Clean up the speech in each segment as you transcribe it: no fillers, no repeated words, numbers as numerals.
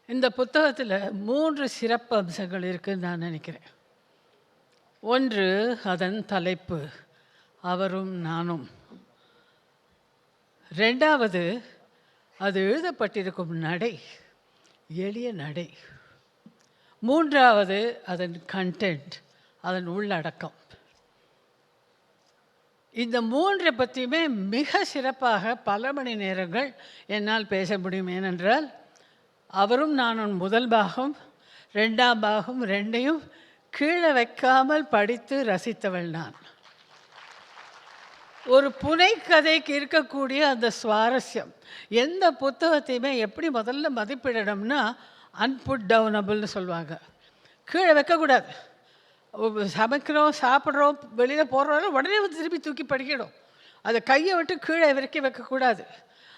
இந்த புத்தகத்தில் 3 சிறப்பு அம்சங்கள் இருக்குன்னு நான் நினைக்கிறேன். ஒன்று, அதன் தலைப்பு அவரும் நானும். 2வது, அது எழுதப்பட்டிருக்கும் நடை, எளிய நடை. 3வது, அதன் கண்டென்ட், அதன் உள்ளடக்கம். இந்த 3 பற்றியுமே மிக சிறப்பாக பல மணி நேரங்கள் என்னால் பேச முடியும். ஏனென்றால் அவரும் நானும் முதல் பாகம், 2ஆம் பாகம், 2ஐயும் கீழே வைக்காமல் படித்து ரசித்தவள் நான். ஒரு புனைக்கதைக்கு இருக்கக்கூடிய அந்த சுவாரஸ்யம், எந்த புத்தகத்தையுமே எப்படி முதல்ல மதிப்பிடணும்னா அன்புட் டவுனபிள்னு சொல்லுவாங்க. கீழே வைக்கக்கூடாது. சமைக்கிறோம், சாப்பிட்றோம், வெளியில் போடுறோம், உடனே வந்து திருப்பி தூக்கி படிக்கணும். அதை கையை விட்டு கீழே வரைக்கும் வைக்கக்கூடாது.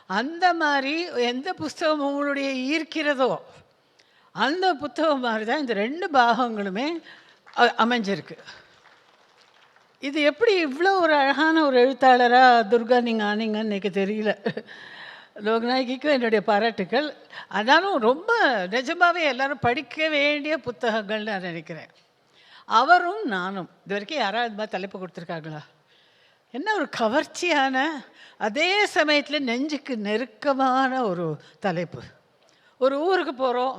அந்த மாதிரி எந்த புஸ்தகம் உங்களுடைய ஈர்க்கிறதோ அந்த புத்தகம் மாதிரி தான் இந்த 2 பாகங்களுமே அமைஞ்சிருக்கு. இது எப்படி இவ்வளோ ஒரு அழகான ஒரு எழுத்தாளராக துர்கா நீங்கள் ஆனீங்கன்னு எனக்கு தெரியல. லோகநாயகிக்கும் என்னுடைய பாராட்டுக்கள். ஆனாலும் ரொம்ப நிஜமாகவே எல்லோரும் படிக்க வேண்டிய புத்தகங்கள்னு நான் நினைக்கிறேன். அவரும் நானும் இது வரைக்கும் யாராவது இது மாதிரி தலைப்பு கொடுத்துருக்காங்களா? என்ன ஒரு கவர்ச்சியான, அதே சமயத்தில் நெஞ்சுக்கு நெருக்கமான ஒரு தலைப்பு. ஒரு ஊருக்கு போகிறோம்,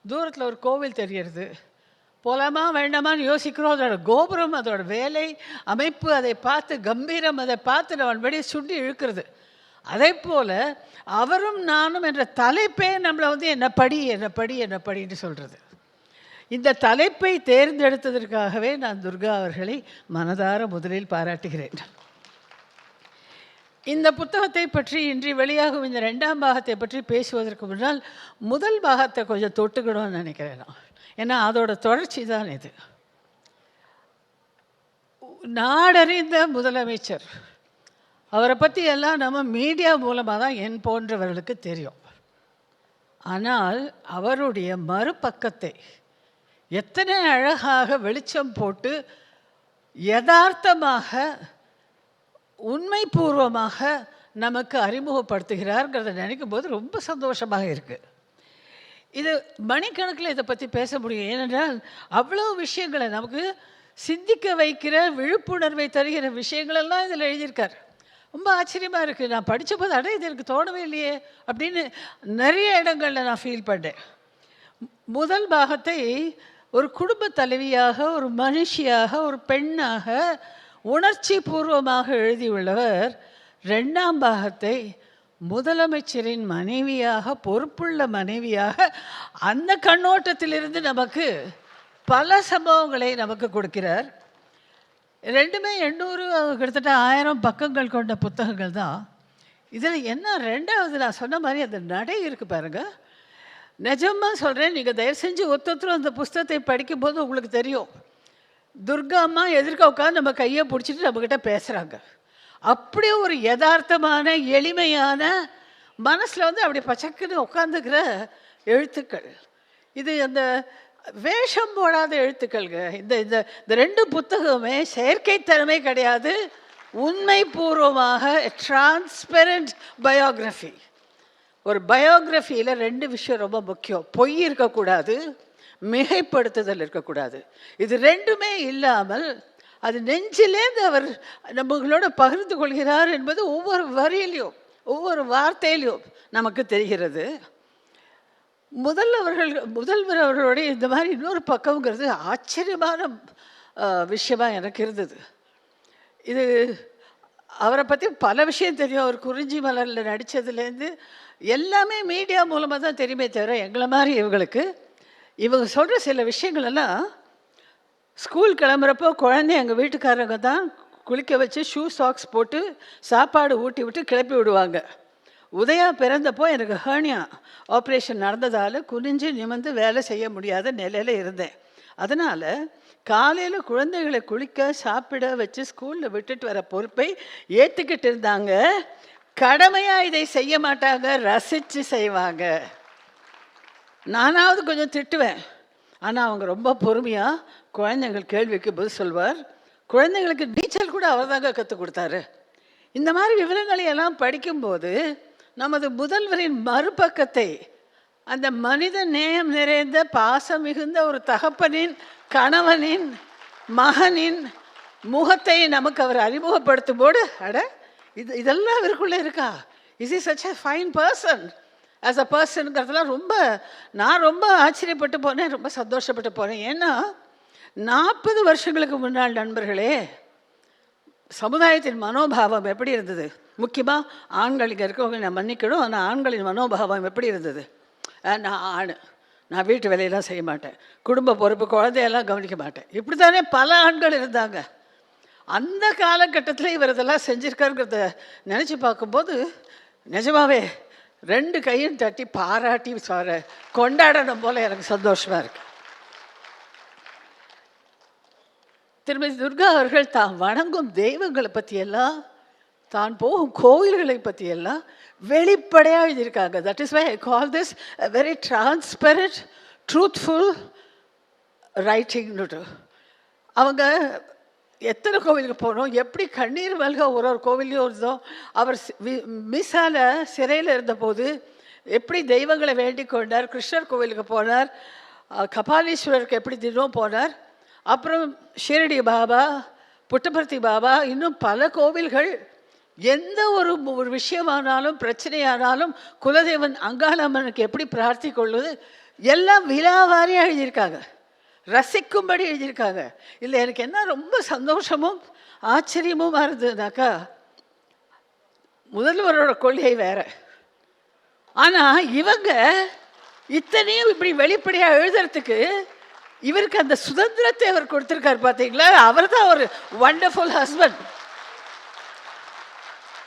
தூரத்தில் ஒரு கோவில் தெரியறது, போகலாமா வேண்டாமான்னு யோசிக்கிறோம். அதோட கோபுரம், அதோட வேலை அமைப்பு, அதை பார்த்து கம்பீரம், அதை பார்த்து நம்ம வெளியே சுண்டி இழுக்கிறது. அதே போல் அவரும் நானும் என்ற தலைப்பே நம்மளை வந்து என்ன படி என்ன படி என்ன படின்னு சொல்கிறது. இந்த தலைப்பை தேர்ந்தெடுத்ததற்காகவே நான் துர்கா அவர்களை மனதார முதலில் பாராட்டுகிறேன். இந்த புத்தகத்தை பற்றி இன்று வெளியாகும் இந்த 2ஆம் பாகத்தை பற்றி பேசுவதற்கு முன்னால் முதல் பாகத்தை கொஞ்சம் தொட்டுக்கணும்னு நினைக்கிறேன் நான். ஏன்னா அதோட தொடர்ச்சி தான் இது. நாடறிந்த முதலமைச்சர், அவரை பற்றி எல்லாம் நம்ம மீடியா மூலமாக தான் என் போன்றவர்களுக்கு தெரியும். ஆனால் அவருடைய மறுபக்கத்தை எத்தனை அழகாக வெளிச்சம் போட்டு யதார்த்தமாக உண்மைபூர்வமாக நமக்கு அறிமுகப்படுத்துகிறார்ங்கிறத நினைக்கும் போது ரொம்ப சந்தோஷமாக இருக்குது. இது மணிக்கணக்கில் இதை பற்றி பேச முடியும். ஏனென்றால் அவ்வளோ விஷயங்களை நமக்கு சிந்திக்க வைக்கிற, விழிப்புணர்வை தருகிற விஷயங்களெல்லாம் இதில் எழுதியிருக்கார். ரொம்ப ஆச்சரியமாக இருக்குது. நான் படித்த போது இது எனக்கு தோணவே இல்லையே அப்படின்னு நிறைய இடங்களில் நான் ஃபீல் பண்ணேன். முதல் பாகத்தை ஒரு குடும்ப தலைவியாக, ஒரு மனுஷியாக, ஒரு பெண்ணாக உணர்ச்சி பூர்வமாக எழுதியுள்ளவர் 2ஆம் பாகத்தை முதலமைச்சரின் மனைவியாக, பொறுப்புள்ள மனைவியாக, அந்த கண்ணோட்டத்திலிருந்து நமக்கு பல சம்பவங்களை நமக்கு கொடுக்கிறார். 2மே 800 கிட்டத்தட்ட 1000 பக்கங்கள் கொண்ட புத்தகங்கள் தான். இதில் என்ன 2வது நான் சொன்ன மாதிரி அந்த நடை இருக்குது பாருங்கள். நிஜமாக சொல்கிறேன், நீங்கள் தயவு செஞ்சு ஒருத்தரும் அந்த புஸ்தகத்தை படிக்கும்போது உங்களுக்கு தெரியும், துர்கா அம்மா எதிர்க்க உட்காந்து நம்ம கையை பிடிச்சிட்டு நம்மக்கிட்ட பேசுகிறாங்க. அப்படியே ஒரு யதார்த்தமான, எளிமையான, மனசில் வந்து அப்படி பச்சக்குன்னு உட்காந்துக்கிற எழுத்துக்கள். இது அந்த வேஷம் போடாத எழுத்துக்கள்ங்க. இந்த இந்த இந்த 2 புத்தகமே செயற்கைத்தன்மை கிடையாது, உண்மை பூர்வமாக டிரான்ஸ்பெரண்ட் பயோகிராஃபி. ஒரு பயோகிராஃபியில் 2 விஷயம் ரொம்ப முக்கியம். பொய் இருக்கக்கூடாது, மிகைப்படுத்துதல் இருக்கக்கூடாது. இது 2மே இல்லாமல் அது நெஞ்சிலேருந்து அவர் நம்மளோட பகிர்ந்து கொள்கிறார் என்பது ஒவ்வொரு வரியிலையும், ஒவ்வொரு வார்த்தையிலையும் நமக்கு தெரிகிறது. முதல்வர் அவர்களுடைய இந்த மாதிரி இன்னொரு பக்கம்ங்கிறது ஆச்சரியமான விஷயமாக எனக்கு இருந்தது. இது அவரை பற்றி பல விஷயம் தெரியும். அவர் குறிஞ்சி மலரில் நடித்ததுலேருந்து எல்லாமே மீடியா மூலமாக தான் தெரியுமே தவிர, எங்களை மாதிரி இவங்க சொல்கிற சில விஷயங்களெல்லாம் ஸ்கூல் கிளம்புறப்போ குழந்தை எங்கள் வீட்டுக்காரங்க தான் குளிக்க வச்சு ஷூ சாக்ஸ் போட்டு சாப்பாடு ஊட்டி விட்டு கிளப்பி விடுவாங்க. உதயா பிறந்தப்போ எனக்கு ஹேர்னியா ஆப்ரேஷன் நடந்ததால் குனிஞ்சு நிமிர்ந்து வேலை செய்ய முடியாத நிலையில் இருந்தேன். அதனால் காலையில் குழந்தைகளை குளிக்க, சாப்பிட வச்சு ஸ்கூலில் விட்டுட்டு வர பொறுப்பை ஏற்றுக்கிட்டு இருந்தாங்க. கடமையாக இதை செய்ய மாட்டாங்க, ரசித்து செய்வாங்க. நானாவது கொஞ்சம் திட்டுவேன், ஆனால் அவங்க ரொம்ப பொறுமையாக குழந்தைங்கள் கேள்விக்கு பதில் சொல்வார். குழந்தைங்களுக்கு நீச்சல் கூட அவர் தாங்க கற்றுக் கொடுத்தாரு. இந்த மாதிரி விவரங்களை எல்லாம் படிக்கும்போது நமது முதல்வரின் மறுபக்கத்தை அந்த மனித நேயம் நிறைந்த பாசம் மிகுந்த ஒரு தகப்பனின், கணவனின், மகனின் முகத்தை நமக்கு அவர் அறிமுகப்படுத்தும் போது, அட இதெல்லாம் அவருக்குள்ளே இருக்கா, is is such a fine person as a பர்சனுங்கிறதுலாம் நான் ரொம்ப ஆச்சரியப்பட்டு போனேன், ரொம்ப சந்தோஷப்பட்டு போனேன். ஏன்னா 40 வருஷங்களுக்கு முன்னாள் நண்பர்களே, சமுதாயத்தின் மனோபாவம் எப்படி இருந்தது? முக்கியமாக ஆண்கள் இங்கே இருக்கவங்க நான் மன்னிக்கணும், ஆனால் ஆண்களின் மனோபாவம் எப்படி இருந்தது? நான் வீட்டு வேலையெல்லாம் செய்ய மாட்டேன், குடும்ப பொறுப்பு, குழந்தையெல்லாம் கவனிக்க மாட்டேன், இப்படி தானே பல ஆண்கள் இருந்தாங்க. அந்த காலகட்டத்தில் இவர் இதெல்லாம் செஞ்சுருக்காருங்கிறத நினச்சி பார்க்கும்போது நிஜமாவே 2 கையும் தட்டி பாராட்டி கொண்டாடணும் போல் எனக்கு சந்தோஷமாக இருக்குது. திருமதி துர்கா அவர்கள் தான் வணங்கும் தெய்வங்களை பற்றியெல்லாம், தான் போகும் கோவில்களை பற்றியெல்லாம் வெளிப்படையாக எழுதியிருக்காங்க. That is why I call this a very transparent truthful ரைட்டிங்னுட்டு. அவங்க எத்தனை கோவிலுக்கு போனோம், எப்படி கண்ணீர் மல்க ஒரு கோவிலையும் இருந்தோம். அவர் மிஸ்ஸால் சிறையில் இருந்தபோது எப்படி தெய்வங்களை வேண்டிக் கொண்டார், கிருஷ்ணர் கோவிலுக்கு போனார், கபாலீஸ்வரருக்கு எப்படி தினம் போனார், அப்புறம் ஷீரடி பாபா, புட்டபர்த்தி பாபா, இன்னும் பல கோவில்கள். எந்த ஒரு விஷயமானாலும் பிரச்சனையானாலும் குலதெய்வன் அங்காளம்மனுக்கு எப்படி பிரார்த்திக்கொள்வது எல்லாம் விலாவாரியாக எழுதியிருக்காங்க, ரசிக்கும்படி எழுதியிருக்காங்க. இல்லை எனக்கு என்ன ரொம்ப சந்தோஷமும் ஆச்சரியமும் இருந்ததுனாக்கா, முதல்வரோட கொள்கை வேற, ஆனால் இவங்க இத்தனையும் இப்படி வெளிப்படையாக எழுதுறதுக்கு இவருக்கு அந்த சுதந்திரத்தை அவர் கொடுத்துருக்காரு. பார்த்தீங்களா, அவர் தான் ஒரு வண்டர்ஃபுல் ஹஸ்பண்ட்.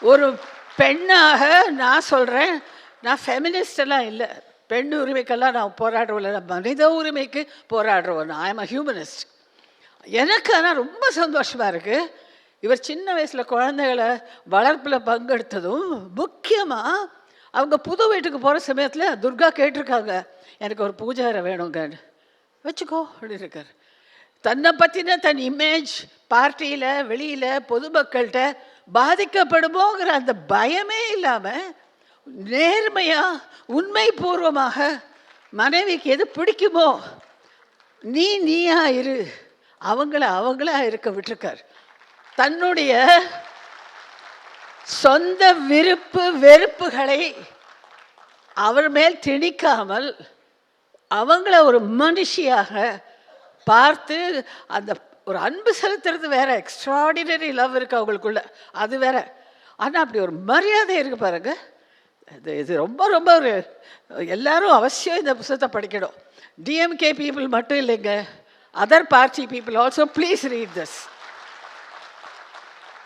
ஒரு பெண்ணாக நான் சொல்கிறேன், நான் ஃபெமினிஸ்டெல்லாம் இல்லை, பெண் உரிமைக்கெல்லாம் நான் போராடுறவில்லை, மனித உரிமைக்கு போராடுறவன், ஐ எம் அ ஹியூமனிஸ்ட். எனக்கு ஆனால் ரொம்ப சந்தோஷமாக இருக்குது, இவர் சின்ன வயசில் குழந்தைகளை வளர்ப்பில் பங்கெடுத்ததும். முக்கியமாக அவங்க புது வீட்டுக்கு போகிற சமயத்தில் துர்கா கேட்டிருக்காங்க, எனக்கு ஒரு பூஜாரை வேணுங்க, வச்சுக்கோ அப்படின்னு இருக்கார். தன்னை பற்றின தன் இமேஜ் பார்ட்டியில் வெளியில் பொதுமக்கள்கிட்ட பாதிக்கப்படுமோங்கிற அந்த பயமே இல்லாமல் நேர்மையாக உண்மை பூர்வமாக மனைவிக்கு எது பிடிக்குமோ நீயா இரு, அவங்களா இருக்க விட்டுருக்கார். தன்னுடைய சொந்த விருப்பு வெறுப்புகளை அவர் மேல் திணிக்காமல் அவங்கள ஒரு மனுஷியாக பார்த்து அந்த ஒரு அன்பு செலுத்துறது வேற, எக்ஸ்ட்ராடினரி லவ் இருக்குது அவங்களுக்குள்ள, அது வேற. ஆனால் அப்படி ஒரு மரியாதை இருக்குது பாருங்க. இது ரொம்ப ரொம்ப ஒரு எல்லாரும் அவசியம் இந்த புத்தகத்தை படிக்கணும். டிஎம்கே பீப்புள் மட்டும் இல்லைங்க, other party people also please read this.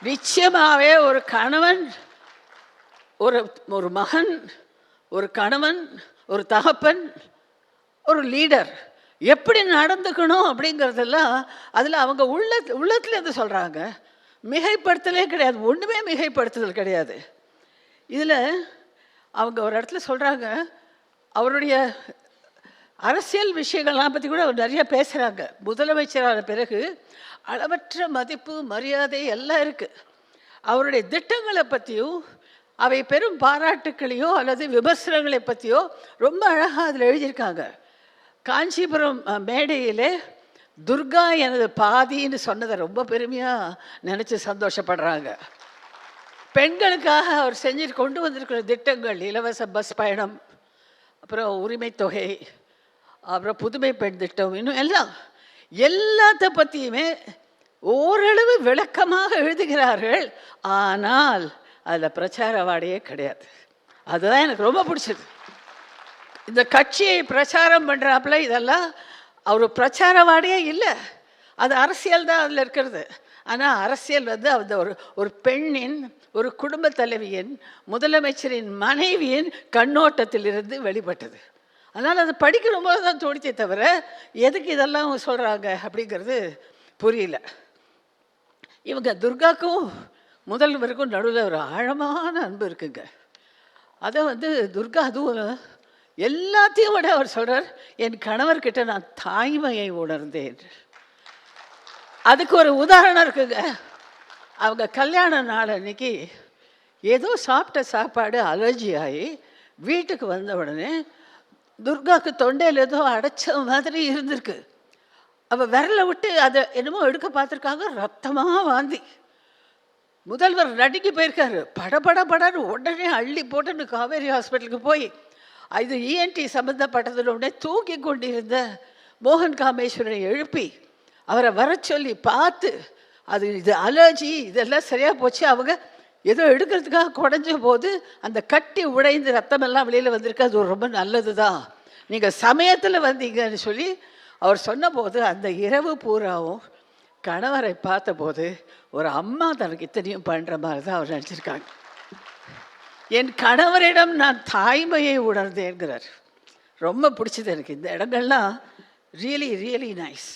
நிச்சயமாகவே ஒரு கணவன், ஒரு மகன், ஒரு கணவன், ஒரு தகப்பன், ஒரு லீடர் எப்படி நடந்துக்கணும் அப்படிங்கிறதெல்லாம் அதில் அவங்க உள்ளத்துலேருந்து சொல்கிறாங்க. மிகைப்படுத்தலே கிடையாது, ஒன்றுமே மிகைப்படுத்துதல் கிடையாது. இதில் அவங்க ஒரு இடத்துல சொல்கிறாங்க, அவருடைய அரசியல் விஷயங்கள்லாம் பற்றி கூட அவர் நிறைய பேசுகிறாங்க. முதலமைச்சரான பிறகு அளவற்ற மதிப்பு மரியாதை எல்லாம் இருக்குது. அவருடைய திட்டங்களை பற்றியும் அவை பெரும் பாராட்டுக்களையோ அல்லது விமர்சனங்களை பற்றியோ ரொம்ப அழகாக அதில் எழுதியிருக்காங்க. காஞ்சிபுரம் மேடையிலே துர்கா எனது பாதின்னு சொன்னதை ரொம்ப பெருமையாக நினச்சி சந்தோஷப்படுறாங்க. பெண்களுக்காக அவர் கொண்டு வந்திருக்கிற திட்டங்கள், இலவச பஸ் பயணம், அப்புறம் உரிமை தொகை, அப்புறம் புதுமை பெண் திட்டம், இன்னும் எல்லாத்த பற்றியுமே ஓரளவு விளக்கமாக எழுதுகிறார்கள். ஆனால் அதில் பிரச்சாரவாடையே கிடையாது. அதுதான் எனக்கு ரொம்ப பிடிச்சது. இந்த கட்சியை பிரச்சாரம் பண்ணுறாப்புல இதெல்லாம் அவர் பிரச்சாரவாடையே இல்லை, அது அரசியல் தான் அதில் இருக்கிறது. ஆனால் அரசியல் அந்த ஒரு பெண்ணின், ஒரு குடும்ப தலைவியின், முதலமைச்சரின் மனைவியின் கண்ணோட்டத்திலிருந்து வெளிப்பட்டது. அதனால் அதை படிக்கணும் போது தான் தோடித்தே தவிர எதுக்கு இதெல்லாம் சொல்கிறாங்க அப்படிங்கிறது புரியல. இவங்க துர்காக்கும் முதல்வருக்கும் நடுவில் ஒரு ஆழமான அன்பு இருக்குங்க. அதை துர்கா அதுவும் எல்லாத்தையும் விட அவர் சொல்கிறார், என் கணவர்கிட்ட நான் தாய்மையை உணர்ந்தேன். அதுக்கு ஒரு உதாரணம் இருக்குங்க. அவங்க கல்யாண நாள் அன்னைக்கு ஏதோ சாப்பிட்ட சாப்பாடு அலர்ஜி ஆகி வீட்டுக்கு வந்த உடனே துர்காவுக்கு தொண்டையில் ஏதோ அடைச்ச மாதிரி இருந்திருக்கு. அவள் விரலை விட்டு அதை என்னமோ எடுக்க பார்த்துருக்காங்க, ரத்தமாக வாந்தி. முதல்வர் நடுங்கி போயிருக்காரு. படன்னு உடனே அள்ளி போட்டுன்னு காவேரி ஹாஸ்பிட்டலுக்கு போய் இது இஎன்டி சம்மந்தப்பட்டதில் உடனே தூக்கி கொண்டிருந்த மோகன் காமேஸ்வரனை எழுப்பி அவரை வர சொல்லி பார்த்து இது அலர்ஜி இதெல்லாம் சரியாக போச்சு. அவங்க ஏதோ எடுக்கிறதுக்காக குறைஞ்ச போது அந்த கட்டி உடைந்து ரத்தமெல்லாம் வெளியில் வந்திருக்கு. அது ரொம்ப நல்லது தான், நீங்கள் சமயத்தில் வந்தீங்கன்னு சொல்லி அவர் சொன்னபோது அந்த இரவு பூராவும் கணவரை பார்த்தபோது ஒரு அம்மா தனக்கு இத்தனையும் பண்ணுற மாதிரி தான் அவர் நினச்சிருக்காங்க. என் கணவரிடம் நான் தாய்மையை உணர்ந்தேங்கிறார். ரொம்ப பிடிச்சது எனக்கு இந்த இடங்கள்லாம். Really really nice.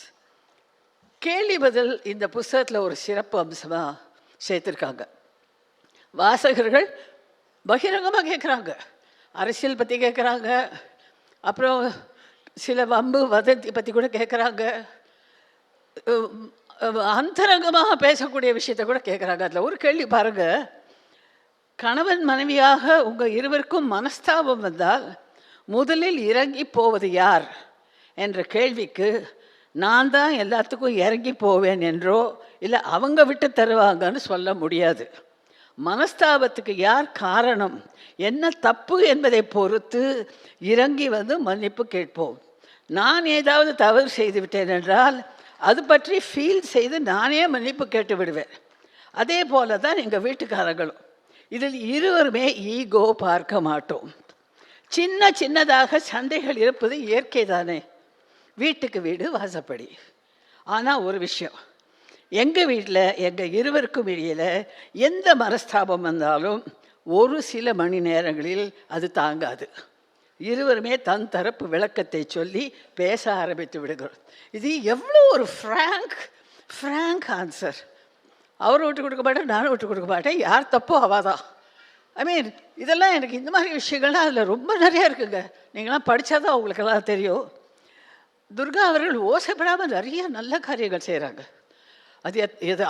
கேள்வி பதில் இந்த புஸ்தகத்தில் ஒரு சிறப்பு அம்சமாக சேர்த்துருக்காங்க. வாசகர்கள் பகிரங்கமாக கேட்குறாங்க, அரசியல் பற்றி கேட்குறாங்க, அப்புறம் சில வம்பு வதந்தி பற்றி கூட கேட்குறாங்க, அந்தரங்கமாக பேசக்கூடிய விஷயத்த கூட கேட்குறாங்க. அதில் ஒரு கேள்வி பாருங்கள், கணவன் மனைவியாக உங்கள் இருவருக்கும் மனஸ்தாபம் வந்தால் முதலில் இறங்கி போவது யார் என்ற கேள்விக்கு நான் தான் எல்லாத்துக்கும் இறங்கி போவேன் என்றோ இல்லை அவங்க விட்டு தருவாங்கன்னு சொல்ல முடியாது. மனஸ்தாபத்துக்கு யார் காரணம், என்ன தப்பு என்பதை பொறுத்து இறங்கி மன்னிப்பு கேட்போம். நான் ஏதாவது தவறு செய்து விட்டேன் என்றால் அது பற்றி ஃபீல் செய்து நானே மன்னிப்பு கேட்டு விடுவேன். அதே போல தான் எங்கள் வீட்டுக்காரங்களும். இதில் இருவருமே ஈகோ பார்க்க மாட்டோம். சின்னதாக சண்டைகள் இருப்பது இயற்கை தானே, வீட்டுக்கு வீடு வாசப்படி. ஆனால் ஒரு விஷயம், எங்கள் வீட்டில் எங்கள் இருவருக்கும் இடையில் எந்த மனஸ்தாபம் வந்தாலும் ஒரு சில மணி நேரங்களில் அது தாங்காது. இருவருமே தன் தரப்பு விளக்கத்தை சொல்லி பேச ஆரம்பித்து விடுகிறோம். இது எவ்வளோ ஒரு ஃப்ராங்க் ஆன்சர். அவரும் விட்டு கொடுக்க மாட்டேன், நானும் விட்டு கொடுக்க மாட்டேன், யார் தப்போ அவாதான். இதெல்லாம் எனக்கு இந்த மாதிரி விஷயங்கள்லாம் அதில் ரொம்ப நிறையா இருக்குங்க. நீங்களாம் படித்தா தான் அவங்களுக்கெல்லாம் தெரியும். துர்கா அவர்கள் ஓசைப்படாமல் நிறைய நல்ல காரியங்கள் செய்கிறாங்க.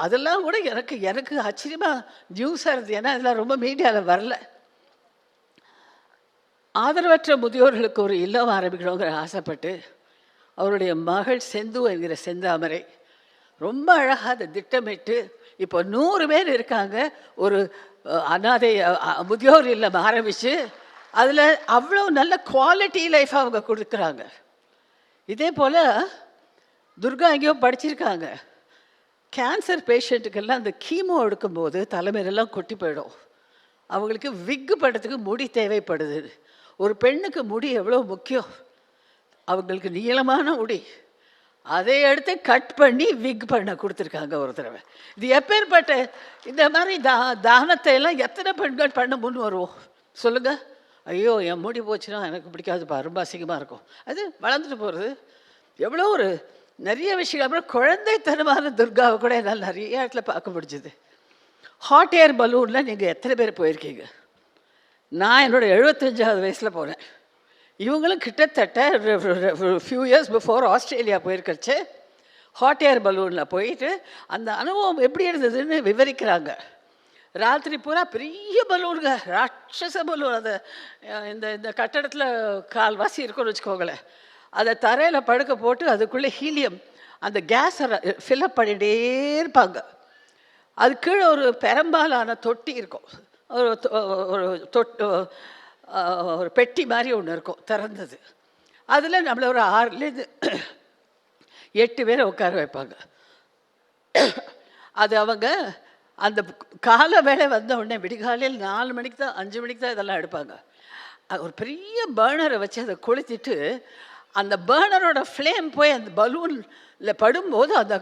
அதெல்லாம் கூட எனக்கு ஆச்சரியமாக நியூஸாக இருந்தது. ஏன்னா இதெல்லாம் ரொம்ப மீடியாவில் வரல. ஆதரவற்ற முதியோர்களுக்கு ஒரு இல்லம் ஆரம்பிக்கணுங்கிற ஆசைப்பட்டு அவருடைய மகள் செந்து என்கிற செந்தாமரை ரொம்ப அழகாக அதை திட்டமிட்டு இப்போ 100 பேர் இருக்காங்க. ஒரு அனாதை முதியோர் இல்லம் ஆரம்பித்து அதில் அவ்வளோ நல்ல குவாலிட்டி லைஃப் அவங்க கொடுக்குறாங்க. இதே போல் துர்கா எங்கேயோ படிச்சிருக்காங்க. கேன்சர் பேஷண்ட்டுக்கெல்லாம் அந்த கீமோ எடுக்கும்போது தலைமையிலெல்லாம் கொட்டி போயிடும். அவங்களுக்கு விக்கு படுறதுக்கு முடி தேவைப்படுது. ஒரு பெண்ணுக்கு முடி எவ்வளோ முக்கியம். அவங்களுக்கு நீளமான முடி, அதை எடுத்து கட் பண்ணி விக் பண்ண கொடுத்துருக்காங்க ஒரு தடவை. இது எப்பேற்பட்ட இந்த மாதிரி தானத்தை எல்லாம் எத்தனை பெண்கள் பண்ண முன் வருவோம் சொல்லுங்கள். ஐயோ என் முடி போச்சுன்னா எனக்கு பிடிக்காதுப்பா, ரொம்ப அசிங்கமாக இருக்கும். அது வளர்ந்துட்டு போகிறது எவ்வளோ ஒரு நிறைய விஷயங்கள். அப்புறம் குழந்தைத்தனமான துர்காவை கூட என்னால் நிறைய இடத்துல பார்க்க முடிஞ்சுது. ஹாட் ஏர் பலூனில் நீங்கள் எத்தனை பேர் போயிருக்கீங்க? நான் என்னோடய 75வது வயசில் போனேன். இவங்களும் கிட்டத்தட்ட ஃபியூ இயர்ஸ் பிஃபோர் ஆஸ்திரேலியா போயிருக்கச்சு ஹாட் ஏர் பலூனில் போயிட்டு அந்த அனுபவம் எப்படி இருந்ததுன்னு விவரிக்கிறாங்க. ராத்திரி பூரா பெரிய பலூனுங்க, ராட்சச பலூன். அதை இந்த கட்டடத்தில் கால்வாசி இருக்குன்னு வச்சுக்கோங்களேன். அதை தரையில் படுக்க போட்டு அதுக்குள்ளே ஹீலியம் அந்த கேஸை ஃபில்அப் பண்ணிகிட்டே இருப்பாங்க. அது கீழே ஒரு பெரம்பாலான தொட்டி இருக்கும், ஒரு பெட்டி மாதிரி ஒன்று இருக்கும் திறந்தது. அதில் நம்மளை ஒரு 6லேருந்து 8 பேரை உட்கார வைப்பாங்க. அது அவங்க அந்த கால வேலை வந்த உடனே விடிகாலையில் 4 மணிக்கு தான் 5 மணிக்கு தான் இதெல்லாம் எடுப்பாங்க. ஒரு பெரிய பேர்னரை வச்சு அதை கொளுத்திட்டு அந்த பேர்னரோட ஃப்ளேம் போய் அந்த பலூனில் படும்போது அந்த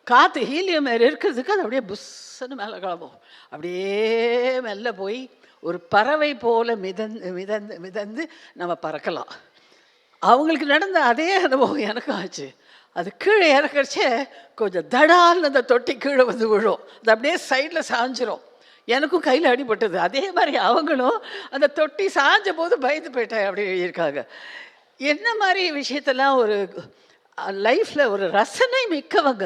காற்று ஹீலியம் மேலே இருக்கிறதுக்கு அது அப்படியே புஷ்ஷன்னு மேலே கிளம்பும். அப்படியே மெல்ல போய் ஒரு பறவை போல் மிதந்து நம்ம பறக்கலாம். அவங்களுக்கு நடந்த அதே அனுபவம் எனக்கும் ஆச்சு. அது கீழே இறக்கச்சே கொஞ்சம் தடால்னு அந்த தொட்டி கீழே விழும். அது அப்படியே சைடில் சாஞ்சிரும். எனக்கும் கையில் அடிபட்டது. அதே மாதிரி அவங்களும் அந்த தொட்டி சாஞ்ச போது பயந்து போயிட்டேன் அப்படி எழுதியிருக்காங்க. என்ன மாதிரி விஷயத்தெல்லாம் ஒரு லைஃப்பில் ஒரு ரசனை மிக்கவங்க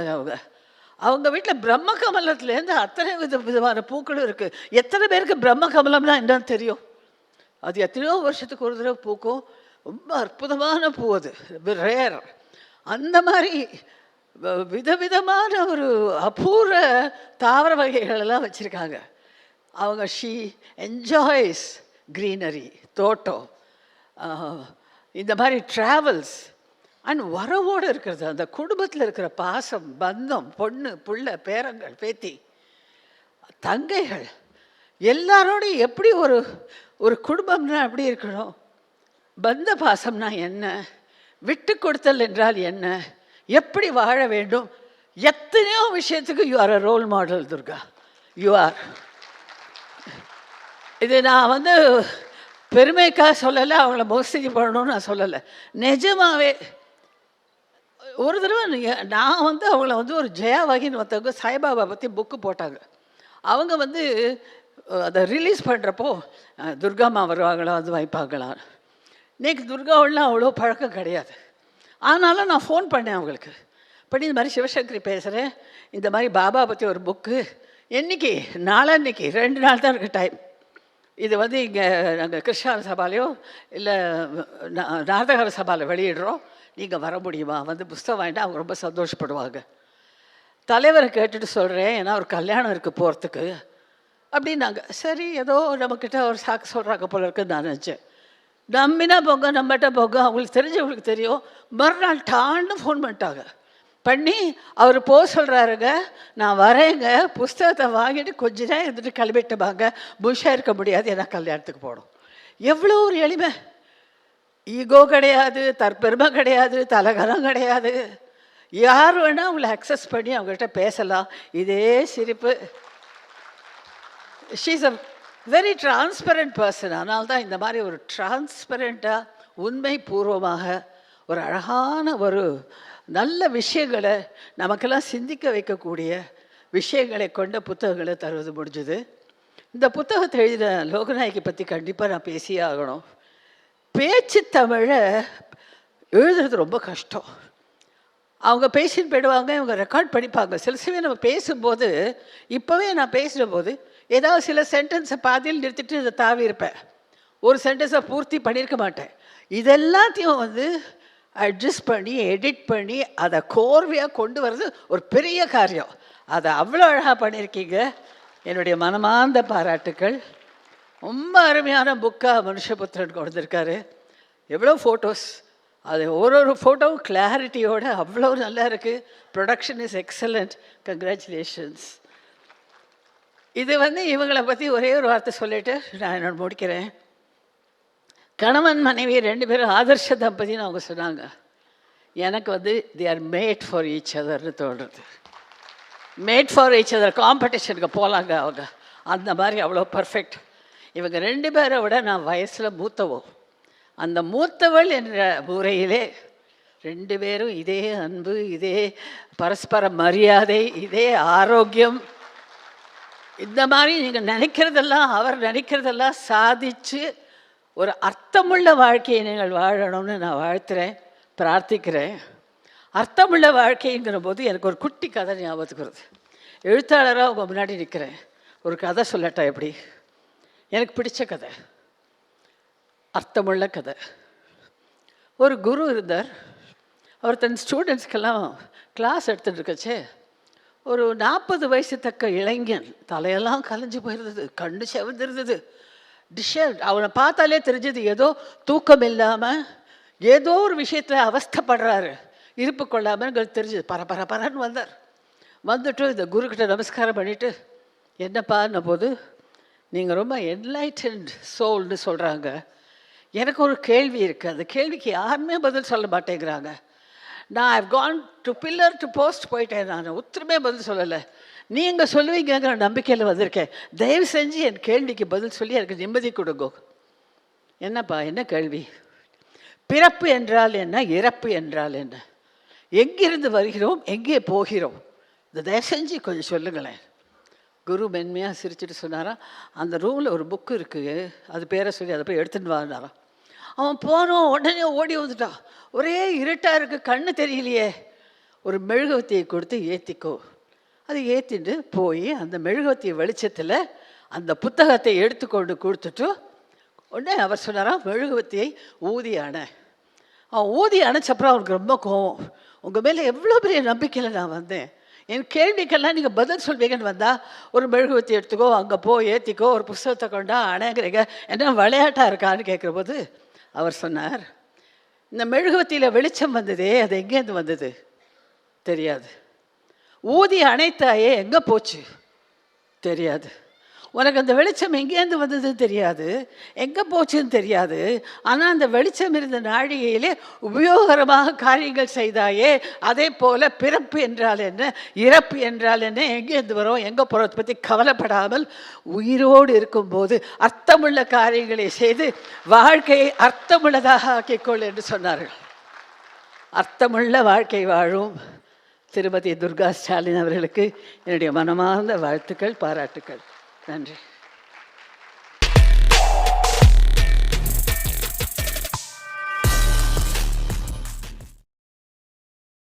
அவங்க வீட்டில் பிரம்ம கமலத்துலேருந்து அத்தனை விதமான பூக்களும் இருக்குது. எத்தனை பேருக்கு பிரம்ம கமலம்னா என்னன்னு தெரியும்? அது எத்தனையோ வருஷத்துக்கு ஒரு தடவை பூக்கும். ரொம்ப அற்புதமான பூ, அது ரேர். அந்த மாதிரி விதவிதமான ஒரு அபூர்வ தாவர வகைகளெல்லாம் வச்சுருக்காங்க அவங்க. ஷீ என்ஜாய்ஸ் க்ரீனரி, தோட்டம், இந்த மாதிரி ட்ராவல்ஸ் அண்ட் வரவோடு இருக்கிறது, அந்த குடும்பத்தில் இருக்கிற பாசம், பந்தம், பொண்ணு புள்ள பேரங்கள் பேத்தி தங்கைகள் எல்லாரோடையும் எப்படி ஒரு ஒரு குடும்பம்னா எப்படி இருக்கணும், பந்த பாசம்னா என்ன, விட்டு கொடுத்தல் என்றால் என்ன, எப்படி வாழ வேண்டும், எத்தனையோ விஷயத்துக்கு you are a role model Durga. You are. இது நான் பெருமைக்காக சொல்லலை, அவங்கள மோசடி பண்ணணும்னு நான் சொல்லலை. நிஜமாகவே ஒரு தடவை நான் அவங்கள ஒரு ஜெயாவகின்னு ஒருத்தவங்க சாய்பாபா பற்றி புக்கு போட்டாங்க. அவங்க அதை ரிலீஸ் பண்ணுறப்போ துர்காம்மா வருவாங்களா வைப்பாங்களா. இன்றைக்கி துர்காவெல்லாம் அவ்வளோ பழக்கம் கிடையாது. ஆனாலும் நான் ஃபோன் பண்ணேன் அவங்களுக்கு, பண்ணி இந்த மாதிரி சிவசங்கரி பேசுகிறேன், இந்த மாதிரி பாபா பற்றி ஒரு புக்கு, என்றைக்கு நாளன்னைக்கு 2 நாள் தான் இருக்குது டைம். இது இங்கே நாங்கள் கிருஷ்ணார சபாலையோ இல்லை நாதகர சபாவில் வெளியிடுறோம், நீங்கள் வர முடியுமா, புஸ்தகம் வாங்கிட்டு அவங்க ரொம்ப சந்தோஷப்படுவாங்க. தலைவரை கேட்டுட்டு சொல்கிறேன், ஏன்னா ஒரு கல்யாணம் இருக்குது போகிறதுக்கு அப்படின்னாங்க. சரி, ஏதோ நம்மக்கிட்ட ஒரு சாக்கு சொல்கிறாங்க போல இருக்குன்னு நான் நினச்சேன். நம்பினா போங்க, நம்மகிட்ட போங்க, அவங்களுக்கு தெரிஞ்சவங்களுக்கு தெரியும். மறுநாள் டான்னு ஃபோன் பண்ணிட்டாங்க. பண்ணி அவர் போக சொல்கிறாருங்க, நான் வரேங்க, புஸ்தகத்தை வாங்கிட்டு கொஞ்ச நேரம் இருந்துட்டு கிளம்பிட்டுப்பாங்க, புஷாக இருக்க முடியாது, ஏன்னா கல்யாணத்துக்கு போகணும். எவ்வளோ ஒரு எளிமை. ஈகோ கிடையாது, தற்பெருமை கிடையாது, தலகரம் கிடையாது. யார் வேணால் அவங்கள அக்சஸ் பண்ணி அவங்கள்ட்ட பேசலாம். இதே சிரிப்பு. She's a very transparent person. அதனால தான் இந்த மாதிரி ஒரு டிரான்ஸ்பரண்ட்டாக உண்மை பூர்வமாக ஒரு அழகான ஒரு நல்ல விஷயங்களை நமக்கெல்லாம் சிந்திக்க வைக்கக்கூடிய விஷயங்களை கொண்ட புத்தகங்களை தருவது முடிஞ்சுது. இந்த புத்தகத்தை எழுதின லோகநாயகி பற்றி கண்டிப்பாக நான் பேசியே ஆகணும். பேச்சு தமிழை எழுதுறது ரொம்ப கஷ்டம். அவங்க பேசின்னு போயிடுவாங்க, இவங்க ரெக்கார்ட் பண்ணிப்பாங்க. சில சமயம் நம்ம பேசும்போது, இப்போவே நான் பேசுகிற போது ஏதாவது சில சென்டென்ஸை பாதியில் நிறுத்திட்டு இதை தாவி இருப்பேன், ஒரு சென்டென்ஸை பூர்த்தி பண்ணியிருக்க மாட்டேன். இதெல்லாத்தையும் அட்ஜஸ்ட் பண்ணி எடிட் பண்ணி அதை கோர்வையாக கொண்டு வர்றது ஒரு பெரிய காரியம். அதை அவ்வளோ அழகாக பண்ணியிருக்கீங்க. என்னுடைய மனமார்ந்த பாராட்டுக்கள். ரொம்ப அருமையான புக்காக மனுஷபுத்திரன் கொடுத்துருக்காரு. எவ்வளோ ஃபோட்டோஸ், அது ஒரு ஃபோட்டோவும் கிளாரிட்டியோடு அவ்வளோ நல்லா இருக்குது. Production is excellent. கங்க்ராச்சுலேஷன்ஸ். இது இவங்களை பற்றி ஒரே ஒரு வார்த்தை சொல்லிவிட்டு நான் என்னோட முடிக்கிறேன். கணவன் மனைவி 2 பேரும் ஆதர்ஷ தம்பதின்னு அவங்க சொன்னாங்க. எனக்கு they are made for each அதர்னு தோன்றுறது. Made for each other. காம்படிஷனுக்கு போகலாங்க அவங்க, அந்த மாதிரி அவ்வளோ பர்ஃபெக்ட். இவங்க 2 பேரை விட நான் வயசில் மூத்தவோ. அந்த மூத்தவள் என்ற முறையிலே 2 பேரும் இதே அன்பு, இதே பரஸ்பர மரியாதை, இதே ஆரோக்கியம், இந்த மாதிரி நீங்கள் நினைக்கிறதெல்லாம் அவர் நினைக்கிறதெல்லாம் சாதித்து ஒரு அர்த்தமுள்ள வாழ்க்கையை நீங்கள் வாழணும்னு நான் வாழ்த்துறேன், பிரார்த்திக்கிறேன். அர்த்தமுள்ள வாழ்க்கைங்கிற போது எனக்கு ஒரு குட்டி கதை ஞாபகத்துக்கு வருது. எழுத்தாளராக உங்கள் முன்னாடி நிற்கிறேன், ஒரு கதை சொல்லட்டா? எப்படி? எனக்கு பிடிச்ச கதை, அர்த்தமுள்ள கதை. ஒரு குரு இருந்தார். அவர் தன் ஸ்டூடெண்ட்ஸ்க்கெல்லாம் கிளாஸ் எடுத்துகிட்டு இருக்கச்சே, ஒரு 40 வயசு தக்க இளைஞன், தலையெல்லாம் கலைஞ்சு போயிருந்தது, கண்ணு செவந்திருந்தது, டிஷர்ட். அவனை பார்த்தாலே தெரிஞ்சது ஏதோ தூக்கம் இல்லாமல் ஏதோ ஒரு விஷயத்தில் அவஸ்தைப்படுறாரு, இருப்பு கொள்ளாமல் தெரிஞ்சது. பரன்னு வந்தார். வந்துட்டு இந்த குருக்கிட்ட நமஸ்காரம் பண்ணிவிட்டு, என்னப்பான்ன போது, நீங்கள் ரொம்ப என்லைட்டன்ட் சோல்னு சொல்கிறாங்க, எனக்கு ஒரு கேள்வி இருக்குது, அந்த கேள்விக்கு யாருமே பதில் சொல்ல மாட்டேங்கிறாங்க. நான் I've Khan to pillar to post போயிட்டேன், நான் ஒத்துருமே பதில் சொல்லலை. நீங்கள் சொல்லுவீங்கிற நம்பிக்கையில் வந்திருக்கேன். தயவு செஞ்சு என் கேள்விக்கு பதில் சொல்லி எனக்கு நிம்மதி கொடுங்க. என்னப்பா, என்ன கேள்வி? பிறப்பு என்றால் என்ன, இறப்பு என்றால் என்ன, எங்கிருந்து வருகிறோம், எங்கே போகிறோம், இந்த தயவு செஞ்சு கொஞ்சம் சொல்லுங்களேன். குரு மென்மையாக சிரிச்சுட்டு சொன்னாராம், அந்த ரூமில் ஒரு புக்கு இருக்குது, அது பேரை சொல்லி அதை போய் எடுத்துகிட்டு வாங்கினாராம். அவன் போனோம், உடனே ஓடி வந்துட்டான். ஒரே இருட்டாக இருக்குது, கண்ணு தெரியலையே. ஒரு மெழுகுவத்தியை கொடுத்து ஏற்றிக்கோ. அதை ஏற்றிட்டு போய் அந்த மெழுகுவத்திய வெளிச்சத்தில் அந்த புத்தகத்தை எடுத்துக்கொண்டு கொடுத்துட்டு உடனே அவர் சொன்னாராம், மெழுகுவத்தியை ஊதியான அவன் ஊதி அணைச்சப்பறம் அவனுக்கு ரொம்ப கோவம். உங்கள் மேலே எவ்வளோ பெரிய நம்பிக்கையில் நான் வந்தேன், என் கேள்விக்கெல்லாம் நீங்கள் பதில் சொல்வீங்கன்னு வந்தால் ஒரு மெழுகுவத்தி எடுத்துக்கோ, அங்கே போ ஏற்றிக்கோ, ஒரு புஸ்தகத்தை கொண்டா அணைங்கிறீங்க, என்ன விளையாட்டாக இருக்கான்னு கேட்குற போது அவர் சொன்னார், இந்த மெழுகுவத்தியில் வெளிச்சம் வந்ததே, அது எங்கேருந்து வந்தது தெரியாது. ஊதி அணைத்தாயே எங்கே போச்சு தெரியாது. உனக்கு அந்த வெளிச்சம் எங்கேருந்து வந்ததுன்னு தெரியாது, எங்கே போச்சுன்னு தெரியாது. ஆனால் அந்த வெளிச்சம் இருந்த நாழிகையிலே உபயோகரமாக காரியங்கள் செய்தாயே. அதே போல் பிறப்பு என்றால் என்ன, இறப்பு என்றால் என்ன, எங்கேருந்து வரும், எங்கே போகிறத பற்றி கவலைப்படாமல் உயிரோடு இருக்கும்போது அர்த்தமுள்ள காரியங்களை செய்து வாழ்க்கையை அர்த்தமுள்ளதாக ஆக்கிக்கொள் என்று சொன்னார்கள். அர்த்தமுள்ள வாழ்க்கை வாழும் திருமதி துர்கா ஸ்டாலின் அவர்களுக்கு என்னுடைய மனமார்ந்த வாழ்த்துக்கள், பாராட்டுக்கள். நன்றி.